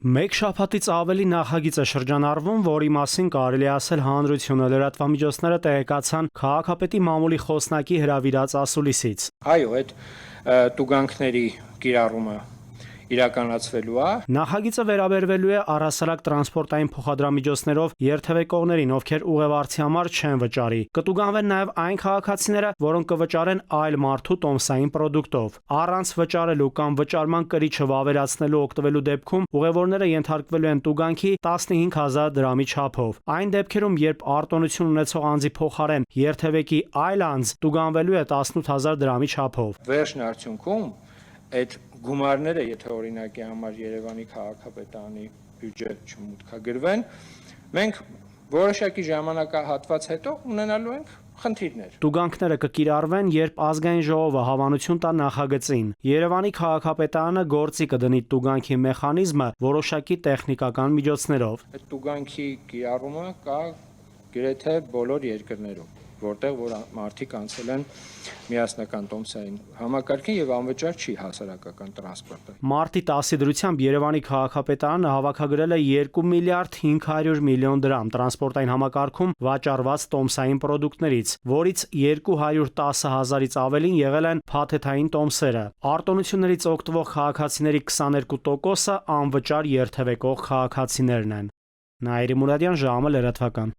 Մեկ շաբաթից ավելի նախագիծ է շրջանառվում, որի մասին կարելի ասել հանրությունը լրատվամիջոցները տեղեկացան քաղաքապետի մամուլի խոսնակի հրավիրած ասուլիսից։ Այո, այդ տուգանքների կիրառումը իրականացվելու է։ Նախագիծը վերաբերվելու է առհասարակ տրանսպորտային փոխադրամիջոցներով երթևեկողներին, ովքեր ուղևորցի համար չեն վճարի։ Կտուգանվեն նաև այն քաղաքացիները, որոնք կվճարեն այլ մարդու տոմսային պրոդուկտով։ Առանց վճարելու կամ վճարման կրիչը վավերացնելու օգտվելու դեպքում ուղևորները ենթարկվելու են տուգանքի 15,000 դրամի չափով։ Այն դեպքերում, երբ արտոնություն ունեցող անձի փոխարեն երթևեկի այլ անձ տուգանվելու է 18,000 դրամի չափով։ Վերջն արդյունքում այդ գումարները, եթե օրինակի համար Երևանի քաղաքապետարանի բյուջե չմուտքագրվեն, մենք որոշակի ժամանակահատված հետո ունենալու ենք խնդիրներ։ Տուգանքները կկիրառվեն, երբ ազգային ժողովը հավանություն տա նախագծին։ Երևանի քաղաքապետարանը գործի կդնի տուգանքի մեխանիզմը որոշակի տեխնիկական միջոցներով։ Այդ տուգանքի կիրառումը կա գրեթե բոլոր երկրներում, որտեղ որ մարդիկ անցել են միասնական տոմսային համակարգին եւ անվճար չի հասարակական տրանսպորտը։ Մարտի 10-ի դրությամբ Երևանի քաղաքապետարանը հավաքագրել է 2 միլիարդ 500 միլիոն դրամ տրանսպորտային համակարգում վաճառված տոմսային պրոդուկտներից, որից 210,000-ից ավելին եղել են փաթեթային տոմսերը։ Արտոնություններից օգտվող քաղաքացիների 22%-ը անվճար երթևեկող քաղաքացիներն են։ Նաիրի Մուրադյան, ժամը լրատվական։